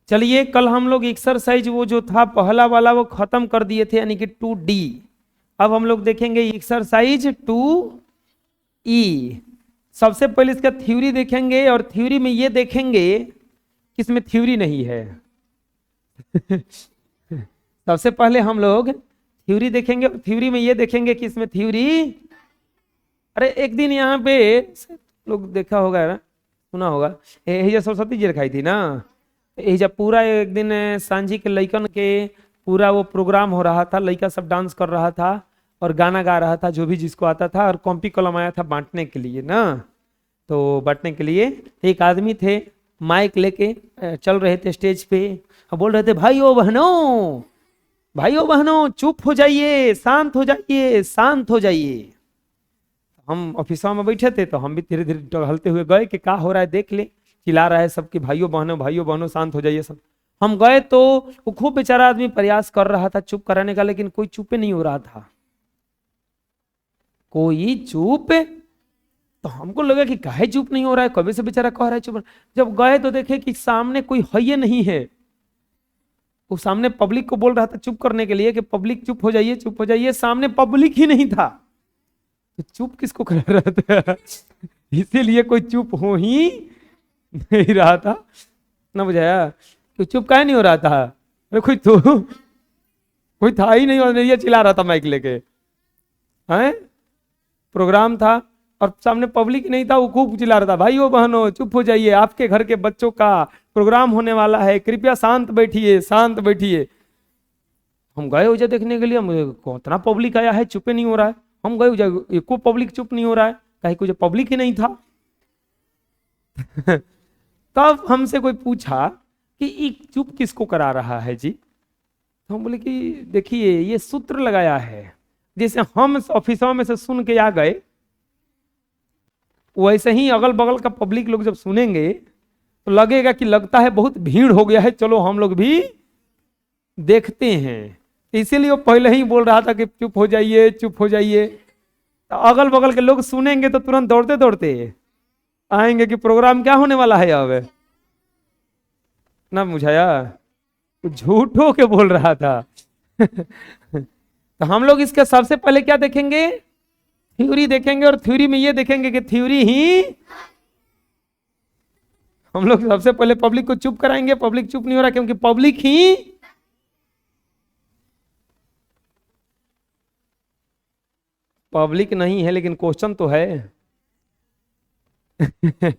चलिए कल हम लोग एक्सरसाइज वो जो था पहला वाला वो खत्म कर दिए थे, यानी कि 2D। अब हम लोग देखेंगे एक्सरसाइज 2E। सबसे पहले इसका थ्योरी देखेंगे और थ्योरी में ये देखेंगे कि इसमें थ्योरी नहीं है। सबसे पहले हम लोग थ्योरी देखेंगे और थ्योरी में ये देखेंगे कि इसमें थ्योरी, अरे एक दिन यहाँ पे लोग देखा होगा ना, सुना होगा, ये सरस्वती जी रखाई थी ना, ये जब पूरा एक दिन सांझी के लइकन के पूरा वो प्रोग्राम हो रहा था, लइका सब डांस कर रहा था और गाना गा रहा था, जो भी जिसको आता था, और कॉपी कलम आया था बांटने के लिए ना। तो बांटने के लिए एक आदमी थे, माइक लेके चल रहे थे स्टेज पे और बोल रहे थे, भाइयों बहनों, भाइयों बहनों चुप हो जाइए, शांत हो जाइए, शांत हो जाइए। हम ऑफिस में बैठे थे तो हम भी धीरे धीरे टहलते हुए गए कि क्या हो रहा है देख ले, चिल्ला रहा है सबके भाइयों बहनों शांत हो जाइए सब। हम गए तो वो खूब बेचारा आदमी प्रयास कर रहा था चुप कराने का, लेकिन कोई चुप नहीं हो रहा था, कोई चुप। तो हमको लगा कि काहे चुप नहीं हो रहा है, कभी से बेचारा कह रहा है चुप। जब गए तो देखे कि सामने कोई है ही नहीं है। वो सामने पब्लिक को बोल रहा था चुप करने के लिए कि पब्लिक चुप हो जाइए, चुप हो जाइए, सामने पब्लिक ही नहीं था। तो चुप किसको करा रहा था? इसीलिए कोई चुप हो ही नहीं रहा था ना, बुझाया? तो चुप काहे नहीं हो रहा था? अरे कोई था ही नहीं और ये चिल्ला रहा था माइक लेके, हैं? प्रोग्राम था और सामने पब्लिक नहीं था, वो खूब चिल्ला रहा था, भाइयों बहनों चुप हो जाइए, आपके घर के बच्चों का प्रोग्राम होने वाला है, कृपया शांत बैठिए, शांत बैठिए। हम गए उसे देखने के लिए, मुझे कितना पब्लिक आया है, चुप नहीं हो रहा है। हम गए उसे, एको पब्लिक चुप नहीं हो रहा है, कहीं कुछ पब्लिक ही नहीं था। तब हमसे कोई पूछा कि चुप किसको करा रहा है जी? तो हम बोले कि देखिए ये सूत्र लगाया है, जैसे हम ऑफिसों में से सुन के आ गए, वैसे ही अगल बगल का पब्लिक लोग जब सुनेंगे तो लगेगा कि लगता है बहुत भीड़ हो गया है, चलो हम लोग भी देखते हैं। इसीलिए वो पहले ही बोल रहा था कि चुप हो जाइए, चुप हो जाइए। तो अगल बगल के लोग सुनेंगे तो तुरंत दौड़ते दौड़ते आएंगे कि प्रोग्राम क्या होने वाला है अब ना, बुझाया? झूठ हो के बोल रहा था। तो हम लोग इसके सबसे पहले क्या देखेंगे? थ्योरी देखेंगे, और थ्योरी में ये देखेंगे कि थ्योरी ही, हम लोग सबसे पहले पब्लिक को चुप कराएंगे। पब्लिक चुप नहीं हो रहा क्योंकि पब्लिक ही पब्लिक नहीं है, लेकिन क्वेश्चन तो है। कह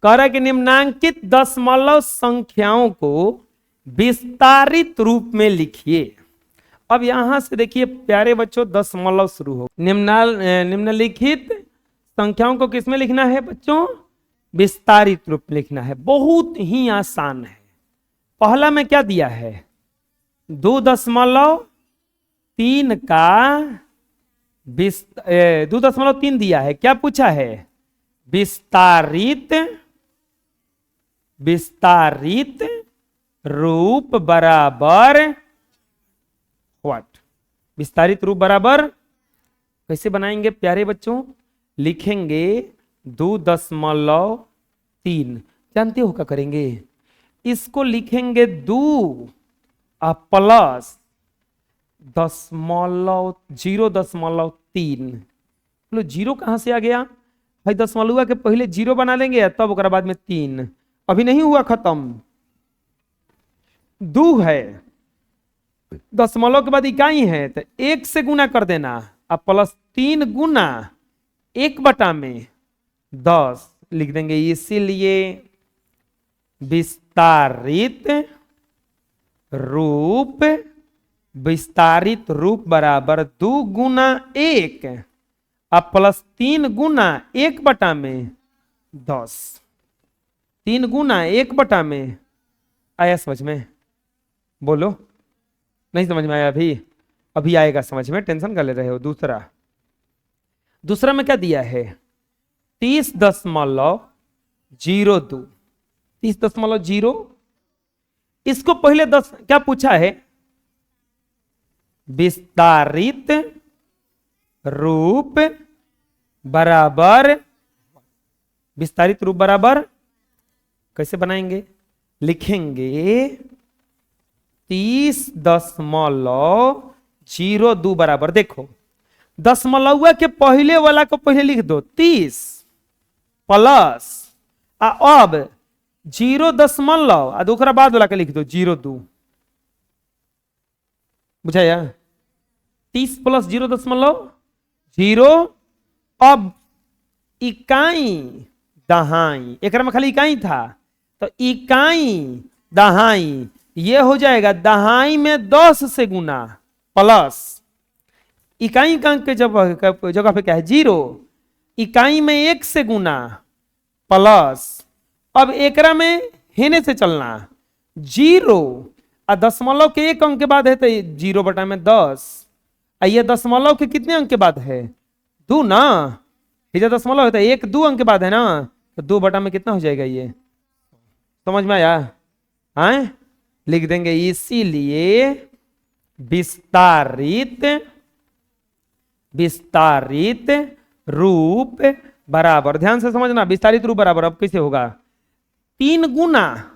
रहा है कि निम्नांकित दशमलव संख्याओं को विस्तारित रूप में लिखिए। अब यहां से देखिए प्यारे बच्चों, दशमलव शुरू हो, निम्नलिखित संख्याओं को किसमें लिखना है बच्चों? विस्तारित रूप में लिखना है। बहुत ही आसान है। पहला में क्या दिया है? 2.3 का 2.3 दिया है। क्या पूछा है? विस्तारित रूप बराबर व्हाट? विस्तारित रूप बराबर कैसे बनाएंगे प्यारे बच्चों? लिखेंगे 2.3। जानते हो क्या करेंगे? इसको लिखेंगे 2 प्लस 0.3। लो जीरो कहां से आ गया भाई? दशमलव के पहले 0 बना लेंगे तब ओकरा बाद में 3। अभी नहीं हुआ खत्म, 2 है, दशमलव के बाद इकाई है तो 1 से गुना कर देना, अब प्लस 3 गुना 1/10 लिख देंगे। इसीलिए विस्तारित रूप बराबर 2 गुना 1 अब प्लस 3 गुना 1/10। 3 गुना 1/, आया समझ में? बोलो, नहीं समझ में आया? अभी आएगा समझ में, टेंशन कर ले रहे हो। दूसरा में क्या दिया है? 30.02। 30.0। इसको पहले 10 क्या पूछा है? विस्तारित रूप बराबर, विस्तारित रूप बराबर कैसे बनाएंगे? लिखेंगे 30.02 बराबर, देखो दशमलव के पहले वाला को पहले लिख दो 30 प्लस अब 0., दूसरा बाद वाला के लिख दो 0.2, बुझाया? 30 प्लस 0.0, अब इकाई दहाई, एक में खाली इकाई था तो इकाई दहाई ये हो जाएगा दहाई में 10 से गुना प्लस इकाई का अंक के जगह पे क्या है 0, इकाई में 1 से गुना प्लस अब एकरा में हेने से चलना 0 और दशमलव के 1 अंक के बाद है तो 0/10, ये दशमलव के कितने अंक के बाद है 2 ना, ये दशमलव होता है 1-2 अंक के बाद है ना, तो 2 में कितना हो जाएगा ये, समझ में आया? हाँ लिख देंगे इसीलिए विस्तारित रूप बराबर, ध्यान से समझना, विस्तारित रूप बराबर अब कैसे होगा 3 गुना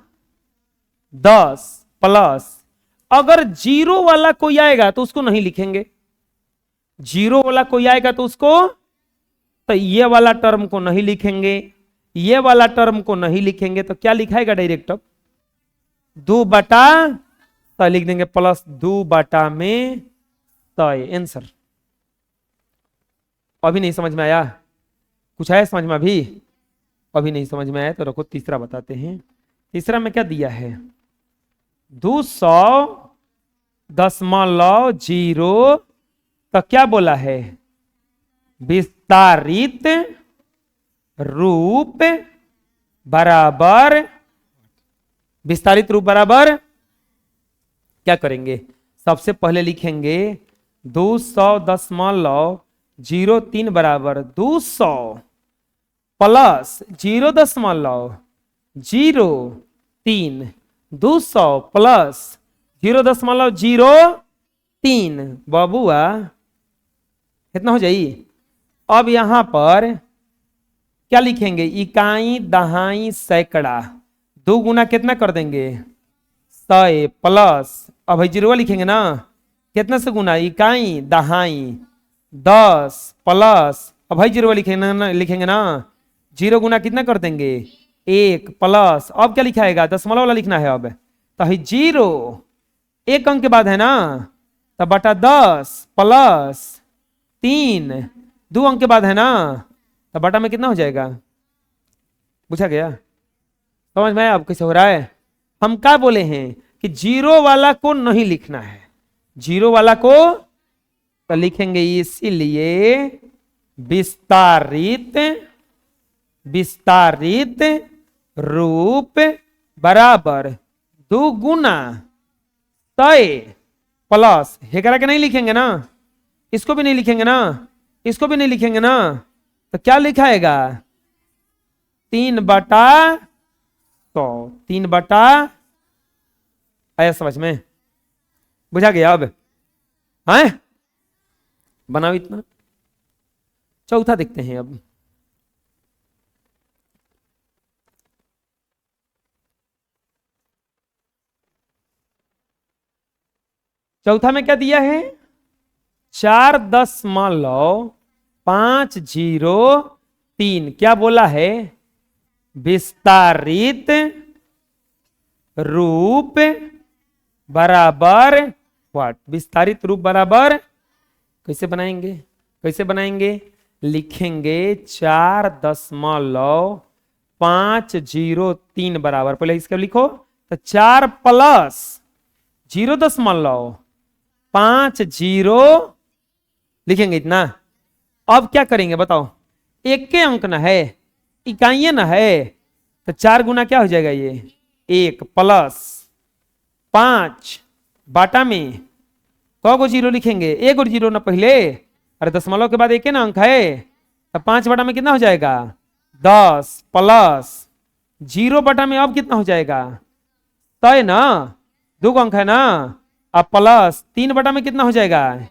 10 प्लस, अगर 0 वाला कोई आएगा तो उसको नहीं लिखेंगे, 0 वाला कोई आएगा तो उसको, तो ये वाला टर्म को नहीं लिखेंगे, ये वाला टर्म को नहीं लिखेंगे, तो क्या लिखाएगा डायरेक्ट 2/, तो लिख देंगे प्लस 2/में, तो आंसर। अभी नहीं समझ में आया? कुछ आया समझ में? अभी नहीं समझ में आया तो रखो, तीसरा बताते हैं। तीसरा में क्या दिया है 200.0, तो क्या बोला है विस्तारित रूप बराबर, विस्तारित रूप बराबर क्या करेंगे, सबसे पहले लिखेंगे 200.03 बराबर 200 प्लस 0.03, 200 प्लस 0.03, बाबुआ कितना हो जाए? अब यहां पर क्या लिखेंगे इकाई दहाई सैकड़ा, 2 गुना कितना कर देंगे 100 प्लस, अब 0 लिखेंगे ना, कितना से गुना इकाई दहाई 10 प्लस, अब 0 लिखेंगे ना, 0 गुना कितना कर देंगे 1 प्लस, अब क्या लिखाएगा दशमलव वाला लिखना है, अब तो 0 1 अंक के बाद है ना, तो बटा 10 प्लस 3 2 अंक के बाद है ना, तो बटा में कितना हो जाएगा, पूछा गया? समझ में आया अब कैसे हो रहा है? हम क्या बोले हैं कि 0 वाला को नहीं लिखना है, 0 वाला को तो लिखेंगे इसीलिए विस्तारित रूप बराबर 2 गुना 100 प्लस, हेकरा के नहीं लिखेंगे ना, इसको भी नहीं लिखेंगे ना, इसको भी नहीं लिखेंगे ना, तो क्या लिखाएगा 3/100, 3/, आया समझ में? बुझा गया अब? हैं बनाओ इतना। चौथा देखते हैं अब, चौथा में क्या दिया है 4.503, क्या बोला है विस्तारित रूप बराबर व्हाट, विस्तारित रूप बराबर कैसे बनाएंगे, लिखेंगे 4.503 बराबर, पहले इसका लिखो तो 4 प्लस 0.50 लिखेंगे इतना। अब क्या करेंगे बताओ, एक के अंक ना है, इकाइयां ना है, तो 4 गुना क्या हो जाएगा ये 1 प्लस 5 बाटा में को 0 लिखेंगे, 1 और 0 ना पहले, अरे दशमलव के बाद 1 ना अंक है, तो 5 बटा में कितना हो जाएगा 10 प्लस 0 बटा में अब कितना हो जाएगा 100 ना, 2 अंक है ना, अब प्लस 3 बटा में कितना हो जाएगा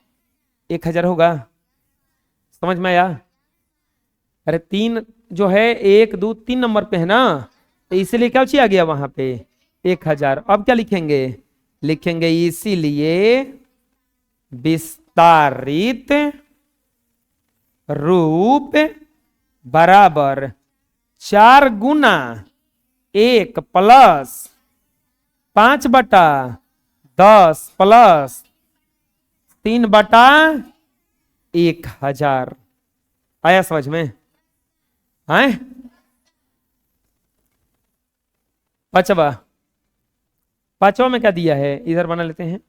1000 होगा। समझ में आया? अरे 3 जो है 1 2 3 नंबर पे है ना, तो इसलिए क्या आ गया वहां पे 1000। अब क्या लिखेंगे? लिखेंगे इसीलिए विस्तारित रूप बराबर 4 गुना 1 प्लस 5/10 प्लस 3/1000। आया समझ में? है पांचवा में क्या दिया है? इधर बना लेते हैं,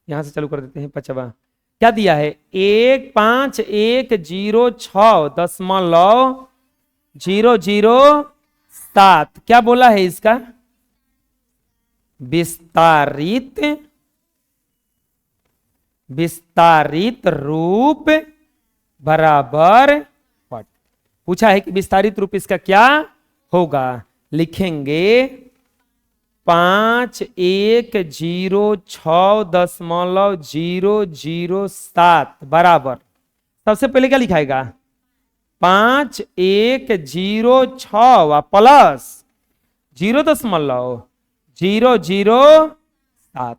यहां से चालू कर देते हैं। पांचवा क्या दिया है? 15106.007। क्या बोला है इसका? विस्तारित रूप बराबर व्हाट? पूछा है कि विस्तारित रूप इसका क्या होगा। लिखेंगे 5106.007 बराबर, सबसे पहले क्या लिखाएगा? 5106 प्लस 0.007,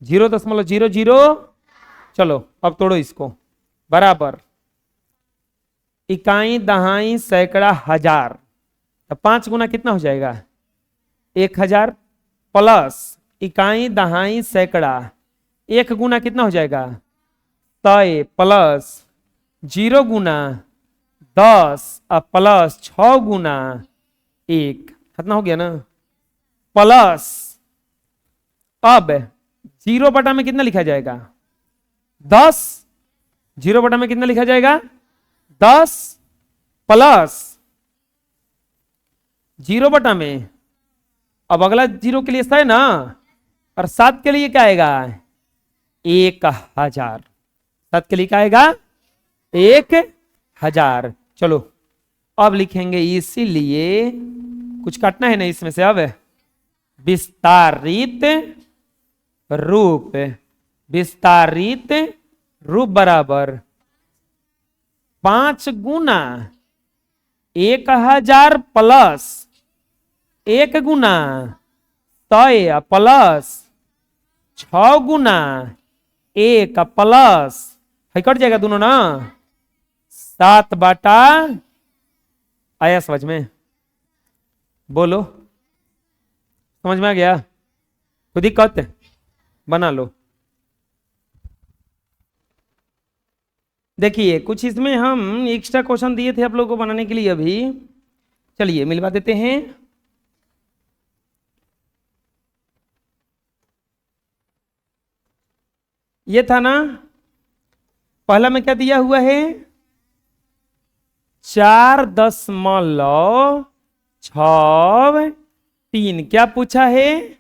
0.00। चलो अब तोड़ो इसको। बराबर इकाई दहाई सैकड़ा हजार, तो 5 गुना कितना हो जाएगा? 1000 प्लस इकाई दहाई सैकड़ा 1 गुना कितना हो जाएगा? 100 प्लस 0 गुना 10 प्लस 6 गुना 1, कितना हो गया ना? प्लस अब 0 बटा में कितना लिखा जाएगा? 10। 0 बटा में कितना लिखा जाएगा? 10 प्लस 0 बटा में, अब अगला 0 के लिए 100 ना, और 7 के लिए क्या आएगा? 1000। 7 के लिए क्या आएगा? 1000। चलो अब लिखेंगे इसीलिए, कुछ काटना है ना इसमें से। अब विस्तारित रूप बराबर 5 गुना 1000 प्लस 1 गुना 100 प्लस 6 गुना 1 प्लस, है कट जाएगा दोनों ना, 7 बटा। आया समझ में? बोलो समझ में आ गया? कोई दिक्कत? बना लो। देखिए कुछ इसमें हम एक्स्ट्रा क्वेश्चन दिए थे आप लोगों को बनाने के लिए, अभी चलिए मिलवा देते हैं। ये था ना, पहला में क्या दिया हुआ है? 4.63। क्या पूछा है?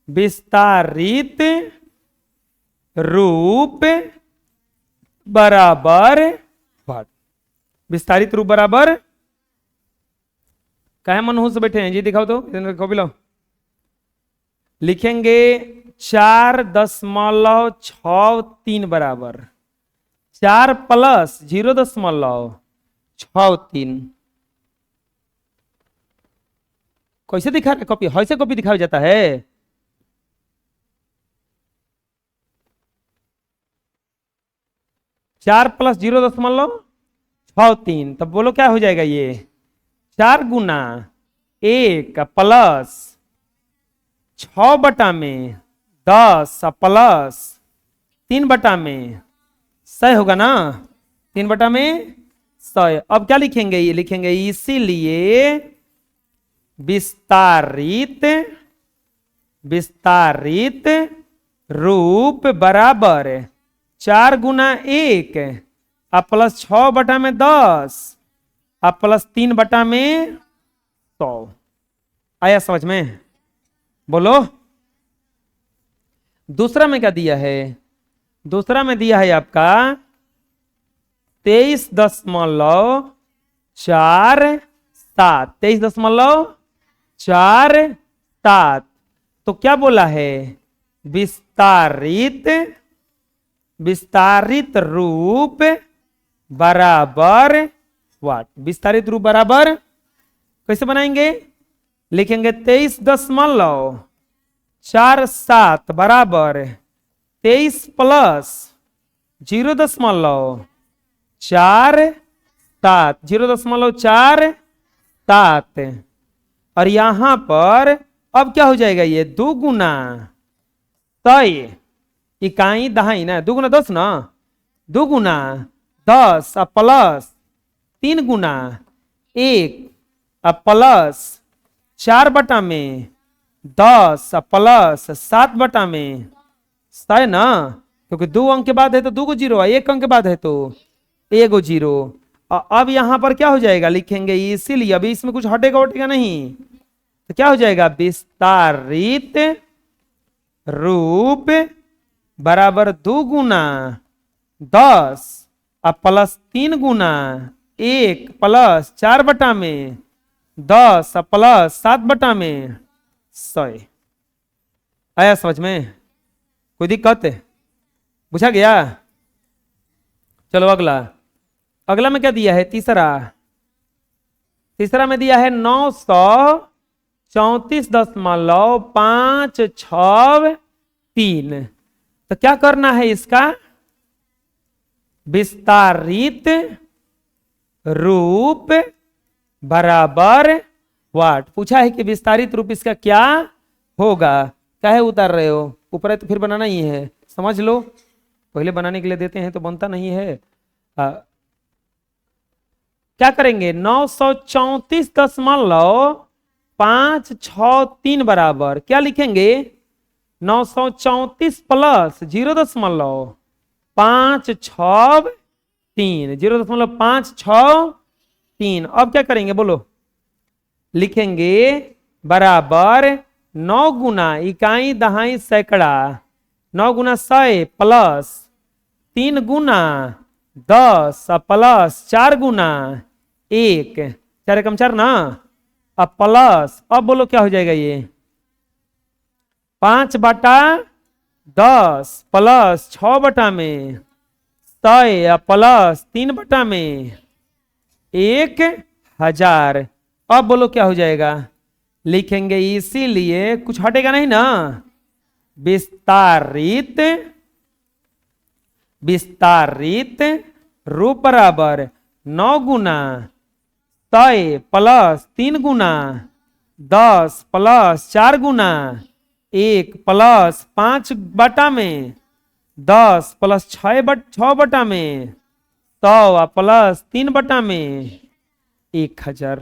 विस्तारित रूप बराबर व्हाट? विस्तारित रूप बराबर, काहे मनहूस बैठे हैं जी? दिखाओ तो, कॉपी लो। लिखेंगे 4.63 बराबर 4 प्लस 0.63। कैसे दिखा रहे कॉपी? ऐसे कॉपी दिखाया जाता है? 4 प्लस 0.63, तब बोलो क्या हो जाएगा ये? 4 गुना 1 प्लस 6 बटा में 10 प्लस 3 बटा में 100 होगा ना? 3 बटा में 100। अब क्या लिखेंगे? ये लिखेंगे इसीलिए विस्तारित रूप बराबर 4 गुना 1 प्लस 6 बटा में 10 प्लस 3 बटा में 100। आया समझ में? बोलो। दूसरा में क्या दिया है? दूसरा में दिया है आपका 23.47। 23.47। तो क्या बोला है? विस्तारित रूप बराबर व्हाट? विस्तारित रूप बराबर कैसे बनाएंगे? लिखेंगे 23.47 4 7 बराबर 23 प्लस 0.47, 0.47 और यहां पर अब क्या हो जाएगा, ये 2 गुना 100 इकाई दहाई ना, 2 गुना 10 ना, 2 गुना 10 प्लस 3 गुना 1 प्लस 4/10 प्लस 7/, है ना, क्योंकि 2 अंक के बाद है तो 2 गो जीरो, 1 अंक के बाद है तो 1 गो जीरो। अब यहां पर क्या हो जाएगा, लिखेंगे इसीलिए अभी इसमें कुछ हटेगा उटेगा नहीं, तो क्या हो जाएगा, विस्तारित रूप बराबर 2 गुना 10 प्लस 3 गुना 1 प्लस 4/10 प्लस 7/100। आया समझ में, कोई दिक्कत है, पूछा गया। चलो अगला, अगला में क्या दिया है, तीसरा में दिया है 934.563। तो क्या करना है इसका, विस्तारित रूप बराबर वाट। पूछा है कि विस्तारित रूप इसका क्या होगा, क्या है उतार रहे हो, ऊपर है तो फिर बनाना ही है, समझ लो, पहले बनाने के लिए देते हैं तो बनता नहीं है। क्या करेंगे, 934.563 बराबर क्या लिखेंगे, 934 प्लस 0.563, 0.563। अब क्या करेंगे बोलो, लिखेंगे बराबर 9 गुना इकाई दहाई सैकड़ा, 9 गुना 100 प्लस 3 गुना 10 प्लस 4 गुना 1, 4 एकम 4 ना, अब प्लस, अब बोलो क्या हो जाएगा ये, 5/10 प्लस 6/100 प्लस 3/1000। अब बोलो क्या हो जाएगा, लिखेंगे इसीलिए कुछ हटेगा नहीं ना, विस्तारित रूप बराबर 9 गुना 100 प्लस 3 गुना 10 प्लस 4 गुना 1 प्लस 5/10 प्लस 6/100 प्लस 3/1000।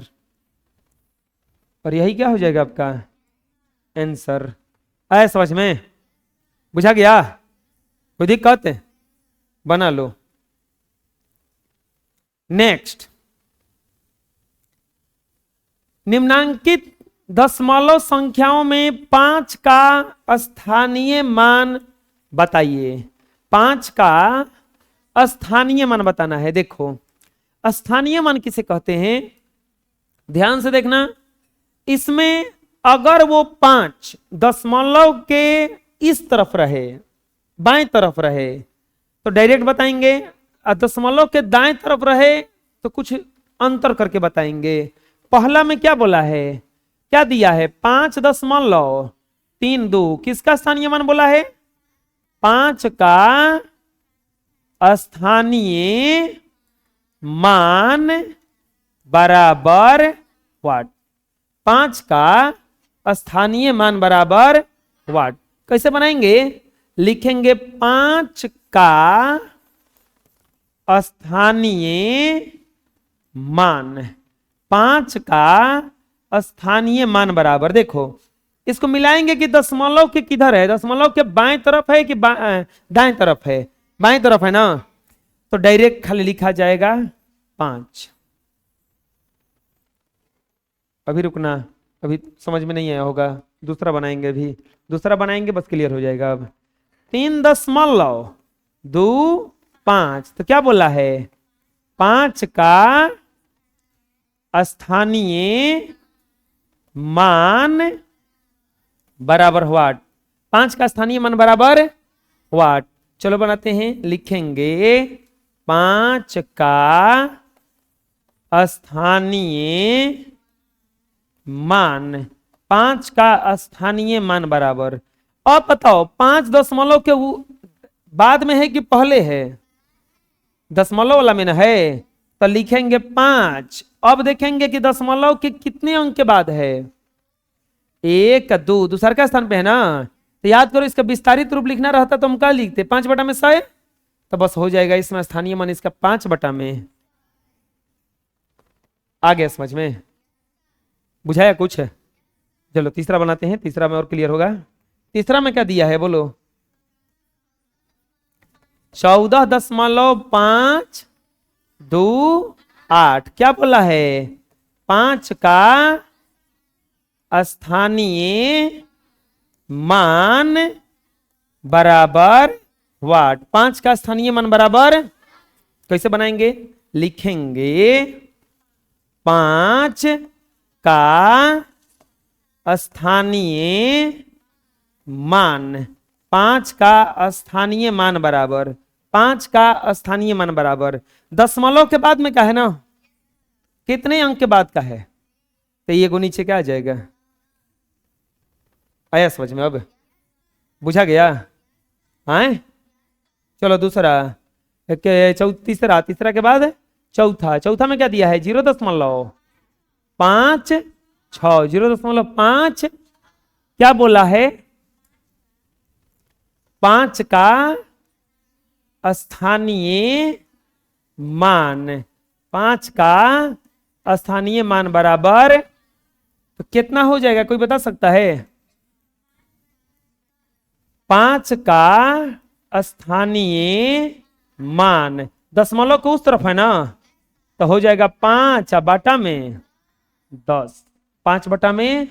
और यही क्या हो जाएगा आपका आंसर। आया समझ में, बुझा गया, कोई दिक्कत है, बना लो। नेक्स्ट, निम्नांकित दशमलव संख्याओं में 5 का स्थानीय मान बताइए। 5 का स्थानीय मान बताना है। देखो स्थानीय मान किसे कहते हैं, ध्यान से देखना, इसमें अगर वो 5 दशमलव के इस तरफ रहे, बाएं तरफ रहे तो डायरेक्ट बताएंगे, और दशमलव के दाएं तरफ रहे तो कुछ अंतर करके बताएंगे। पहला में क्या बोला है, क्या दिया है, 5.32, किसका स्थानीय मान बोला है, 5 का स्थानीय मान बराबर वाट। 5 का स्थानीय मान बराबर वाट। कैसे बनाएंगे, लिखेंगे 5 का स्थानीय मान, 5 का स्थानीय मान बराबर, देखो इसको मिलाएंगे कि दशमलव के किधर है, दशमलव के बाएं तरफ है कि दाएं तरफ है, बाएं तरफ है ना, तो डायरेक्ट खाली लिखा जाएगा 5। अभी रुकना, अभी समझ में नहीं आया होगा, दूसरा बनाएंगे, अभी दूसरा बनाएंगे बस क्लियर हो जाएगा। अब 3.25, तो क्या बोला है, 5 का स्थानीय मान बराबर वाट। 5 का स्थानीय मान बराबर वाट। चलो बनाते हैं, लिखेंगे 5 का स्थानीय मान 5 का स्थानीय मान बराबर। अब बताओ 5 दशमलव के बाद में है कि पहले है? दशमलव वाला में ना है, तो लिखेंगे 5। अब देखेंगे कि दशमलव के कितने अंक के बाद है। 1 2 दूसरा का स्थान पे है ना, तो याद करो इसका विस्तारित रूप लिखना रहता तो हम क्या लिखते, 5/100, तो बस हो जाएगा इसमें स्थानीय मान इसका 5/में। आ गया समझ में? बुझाया कुछ? चलो तीसरा बनाते हैं, तीसरा में और क्लियर होगा। तीसरा में क्या दिया है बोलो? 14.528। क्या बोला है? 5 का स्थानीय मान बराबर वाट। 5 का स्थानीय मान बराबर कैसे बनाएंगे? लिखेंगे 5 का स्थानीय मान, 5 का स्थानीय मान बराबर, 5 का स्थानीय मान बराबर दशमलव के बाद में क्या है ना, कितने अंक के बाद का है, तो ये को नीचे क्या आ जाएगा। आया समझ में? अब बुझा गया? आए चलो दूसरा, तीसरा, तीसरा के बाद चौथा। चौथा में क्या दिया है? 0.56। 0.5 क्या बोला है? 5 का स्थानीय मान, 5 का स्थानीय मान बराबर, तो कितना हो जाएगा कोई बता सकता है? 5 का स्थानीय मान, दशमलव को उस तरफ है ना, तो हो जाएगा 5/10। 5/में।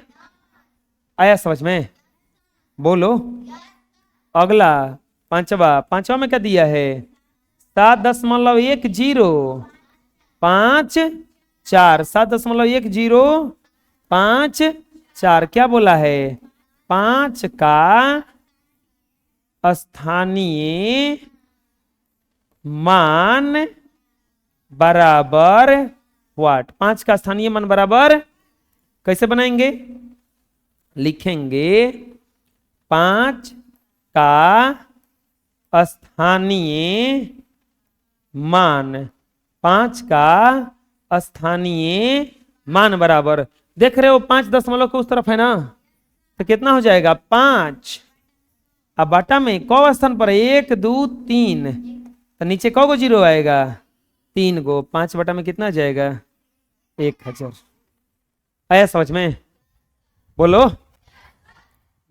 आया समझ में? बोलो। अगला पांचवा। पांचवा में क्या दिया है? 7.1054। 7.1054 क्या बोला है? 5 का स्थानीय मान बराबर वाट। 5 का स्थानीय मान बराबर कैसे बनाएंगे? लिखेंगे 5 का स्थानीय मान, 5 का स्थानीय मान बराबर, देख रहे हो 5 दशमलव के उस तरफ है ना, तो कितना हो जाएगा? 5। अब बाटा में कौ स्थान पर? 1 2 3, तो नीचे कौ गो जीरो आएगा? 3 गो। 5/, में कितना जाएगा? 1000। आया समझ में? बोलो,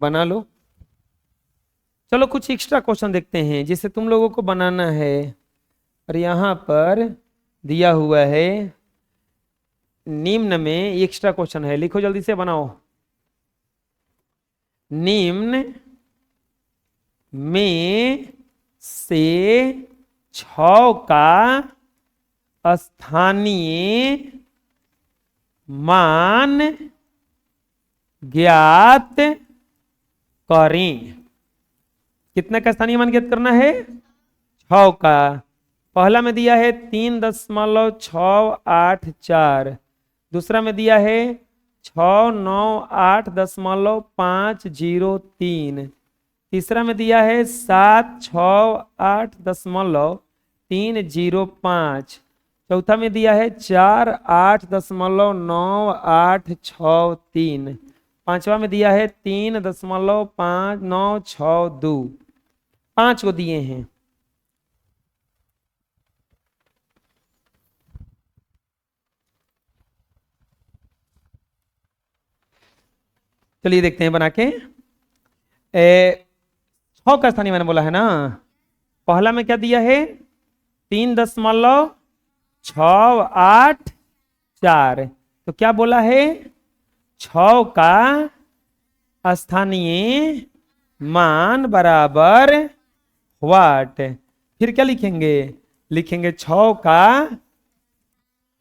बना लो। चलो कुछ एक्स्ट्रा क्वेश्चन देखते हैं जिसे तुम लोगों को बनाना है, और यहां पर दिया हुआ है निम्न में एक्स्ट्रा क्वेश्चन है, लिखो जल्दी से बनाओ। निम्न में से 6 का स्थानीय मान ज्ञात करें। कितना का स्थानीय मान ज्ञात करना है? 6 का। पहला में दिया है 3.684। दूसरा में दिया है 698.503। तीसरा में दिया है 768.305। चौथा में दिया है 48.9863। पांचवा में दिया है 3.5962। 5 को दिए हैं। चलिए देखते हैं बना के। 6 का स्थानीय मैंने बोला है ना, पहला में क्या दिया है? 3.684। तो क्या बोला है? 6 का स्थानीय मान बराबर वाट। फिर क्या लिखेंगे? लिखेंगे 6 का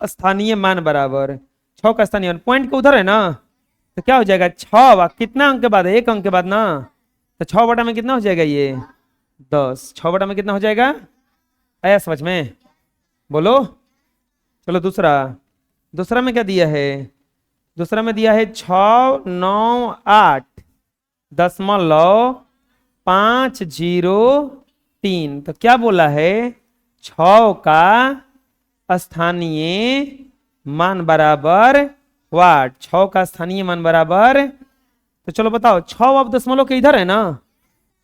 स्थानीय मान बराबर, 6 का स्थानीय मान पॉइंट के उधर है ना, तो क्या हो जाएगा? 6 कितना अंक के बाद है? 1 अंक के बाद ना, तो 6/, में कितना हो जाएगा? ये 10। 6/, में कितना हो जाएगा? आया समझ में? बोलो। चलो दूसरा। दूसरा में क्या दिया है? दूसरा में दिया है 698.503। तो क्या बोला है? 6 का स्थानीय मान बराबर वाट। 6 का स्थानीय मान बराबर, तो चलो बताओ 6 अब दशमलव के इधर है ना,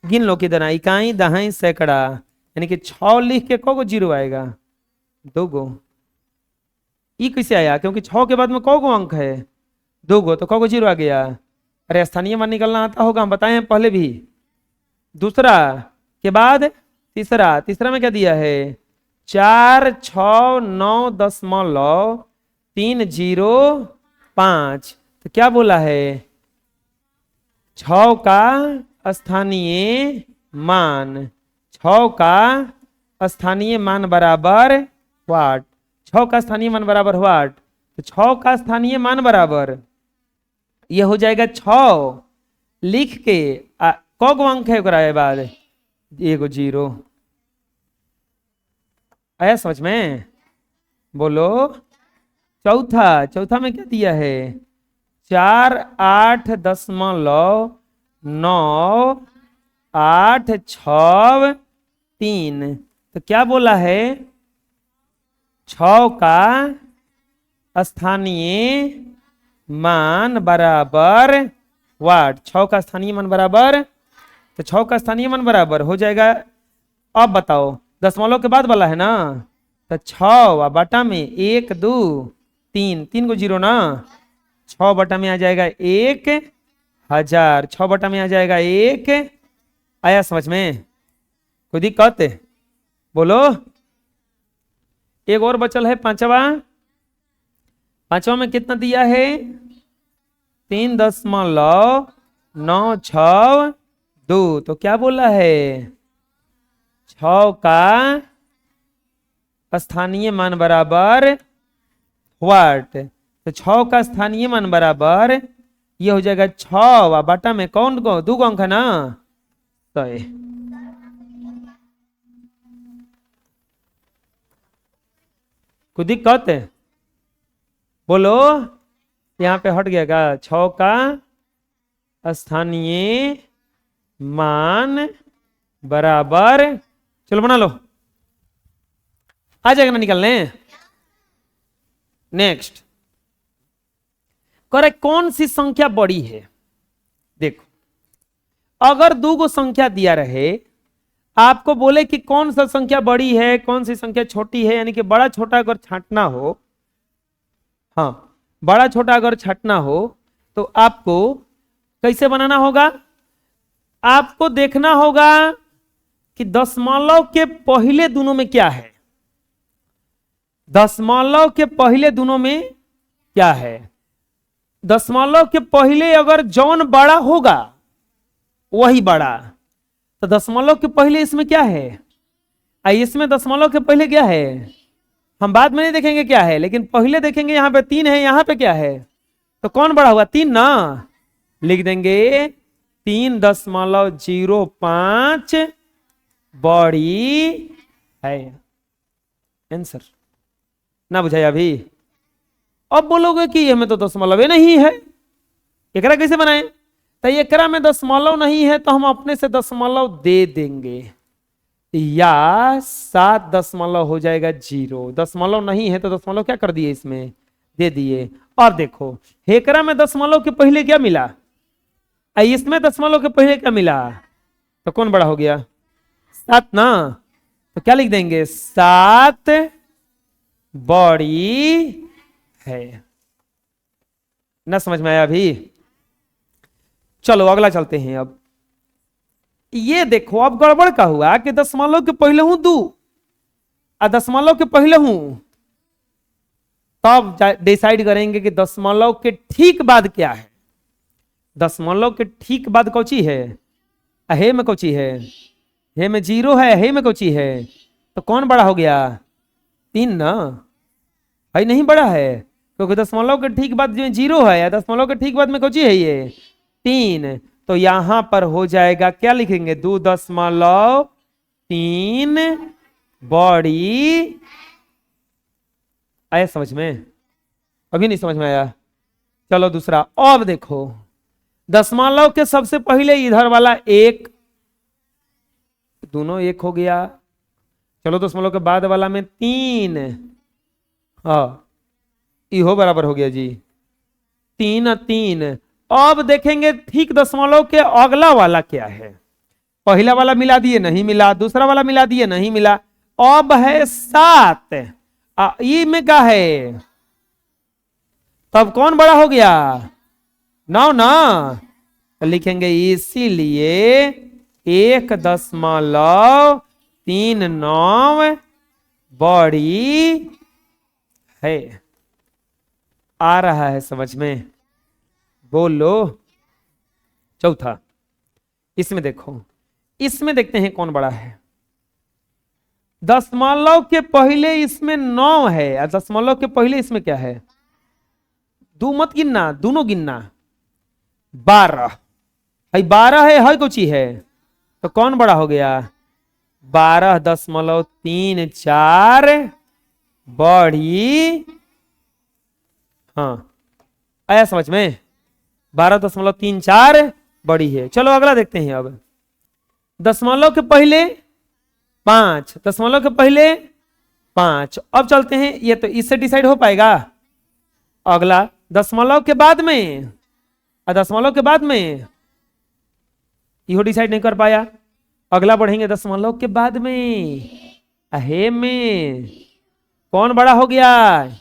गिन लो किधर है, इकाई दहाई सैकड़ा, यानी कि 6 लिख के को जीरो आएगा? 2 गो। ये कैसे आया? क्योंकि 6 के बाद में को अंक है? 2 गो, तो को जीरो आ गया। अरे स्थानीय मान निकलना आता होगा, हम बताए हैं पहले भी। दूसरा के बाद तीसरा, तीसरा में क्या दिया है? 469.305। तो क्या बोला है? 6 का स्थानीय मान, 6 का स्थानीय मान बराबर वाट। 6 का स्थानीय मान बराबर वाट, तो 6 का स्थानीय मान बराबर ये हो जाएगा 6 लिख के को अंक है ओकरा बाद एगो जीरो। आया समझ में? बोलो। चौथा, चौथा में क्या दिया है? 48.98663। तो क्या बोला है? 6 का स्थानीय मान बराबर वाट। 6 का स्थानीय मान बराबर, तो 6 का स्थानीय मान बराबर हो जाएगा। अब बताओ दशमलव के बाद वाला है ना, तो 6 बटा में 1 2 3, 3 को जीरो ना, 6 बटा में आ जाएगा 1000, 6 बटा में आ जाएगा 1। आया समझ में? कोई दिक्कत? बोलो। एक और बचल है पांचवा। पांचवा में कितना दिया है? 3.962। तो क्या बोला है? 6 का स्थानीय मान बराबर वाट। तो 6 का स्थानीय मान बराबर ये हो जाएगा 6 बटा में कौन को 2 अंक है ना, 100। कोई दिक्कत है? बोलो। यहाँ पे हट गया का 6 का स्थानीय मान बराबर, चलो बना लो, आ जाएगा ना निकलने। नेक्स्ट करे कौन सी संख्या बड़ी है? देखो अगर 2 गो संख्या दिया रहे, आपको बोले कि कौन सा संख्या बड़ी है कौन सी संख्या छोटी है, यानी कि बड़ा छोटा अगर छांटना हो, हाँ बड़ा छोटा अगर छांटना हो तो आपको कैसे बनाना होगा? आपको देखना होगा कि दशमलव के पहले दोनों में क्या है, दशमलव के पहले दोनों में क्या है। दशमलव के पहले अगर जौन बड़ा होगा वही बड़ा, तो दशमलव के पहले इसमें क्या है? इसमें दशमलव के पहले क्या है हम बाद में नहीं देखेंगे क्या है, लेकिन पहले देखेंगे। यहाँ पे 3 है, यहाँ पे क्या है, तो कौन बड़ा हुआ? 3 ना, लिख देंगे 3.05 बड़ी है। आंसर ना बुझाया अभी? अब बोलोगे कि हमें तो दशमलव नहीं है, एकरा कैसे बनाए? तो एकरा में दशमलव नहीं है तो हम अपने से दशमलव दे देंगे, या 7 दशमलव हो जाएगा 0। दशमलव नहीं है तो दशमलव क्या कर दिए? इसमें दे दिए। और देखो एकरा में दशमलव के पहले क्या मिला, इसमें दशमलव के पहले क्या मिला, तो कौन बड़ा हो गया? 7 ना, तो क्या लिख देंगे? 7 बड़ी है। ना समझ में आया अभी? चलो अगला चलते हैं। अब ये देखो अब गड़बड़ का हुआ कि दशमलव के पहले हूं 2 और दशमलव के पहले हूं, तब डिसाइड करेंगे कि दशमलव के ठीक बाद क्या है। दशमलव के ठीक बाद कौची है? हे में कौची है? हे में 0 है, हे में कौची है? तो कौन बड़ा हो गया? 3 ना, है नहीं बड़ा है, क्योंकि दशमलव के ठीक बाद जो 0 है, दशमलव के ठीक बाद में कौची है? ये 3। तो यहां पर हो जाएगा क्या लिखेंगे? 2.3 बड़ी। आया समझ में? अभी नहीं समझ में आया? चलो दूसरा, अब देखो दशमलव के सबसे पहले इधर वाला एक, दोनों एक हो गया। चलो दशमलव के बाद वाला में 3, हाँ इहो बराबर हो गया जी, 3 3। अब देखेंगे ठीक दशमलव के अगला वाला क्या है। पहला वाला मिला दिए नहीं मिला, दूसरा वाला मिला दिए नहीं मिला, अब है 7, ई में क्या है, तब कौन बड़ा हो गया, 9 ना, तो लिखेंगे इसीलिए 1.39 बड़ी है। आ रहा है समझ में, बोलो। चौथा, इसमें देखो, इसमें देखते हैं कौन बड़ा है। दशमलव के पहले इसमें 9 है और दशमलव के पहले इसमें क्या है, दो मत गिनना, दोनों गिनना, 12 है, 12 है कुछ है, तो कौन बड़ा हो गया, 12.34 बड़ी, हाँ आया समझ में, 12.34 बड़ी है। चलो अगला देखते हैं। अब दशमलव के पहले 5, दशमलव के पहले 5, अब चलते हैं, ये तो इससे डिसाइड हो पाएगा। अगला दशमलव के बाद में और दशमलव के बाद में, इहो डिसाइड नहीं कर पाया। अगला बढ़ेंगे दशमलव के बाद में, अहे में कौन बड़ा हो गया,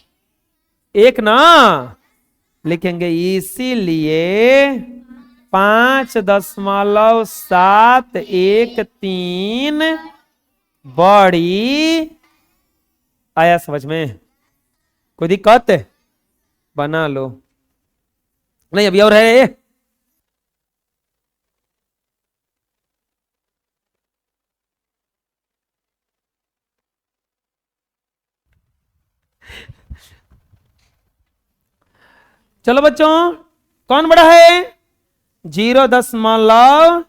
1 ना, लिखेंगे इसीलिए 5.713 बड़ी। आया समझ में, कोई दिक्कत, बना लो, नहीं अभी और है। चलो बच्चों, कौन बड़ा है, 0.13,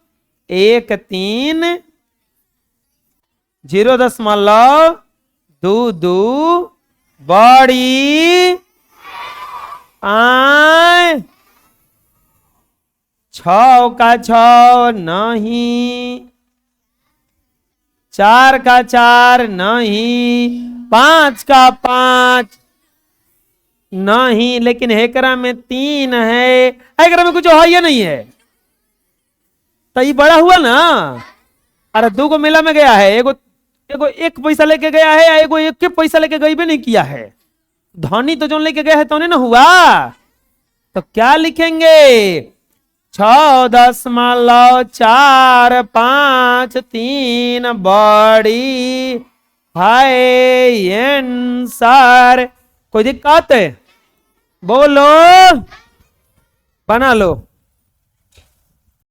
0.22 बड़ी, 6 का 6 नहीं, 4 का 4 नहीं, 5 का 5 नहीं, लेकिन हेकरा में 3 है, हेकरा में कुछ है या नहीं है, तो ये बड़ा हुआ ना। अरे 2 को मेला में गया है, एगो 1 पैसा लेके गया है, एगो 1 पैसा लेके गई भी नहीं किया है, धनी तो जो लेके गया है तो ना हुआ। तो क्या लिखेंगे, 6.453 बड़ी है आंसर। कोई दिक्कत है, बोलो, बना लो।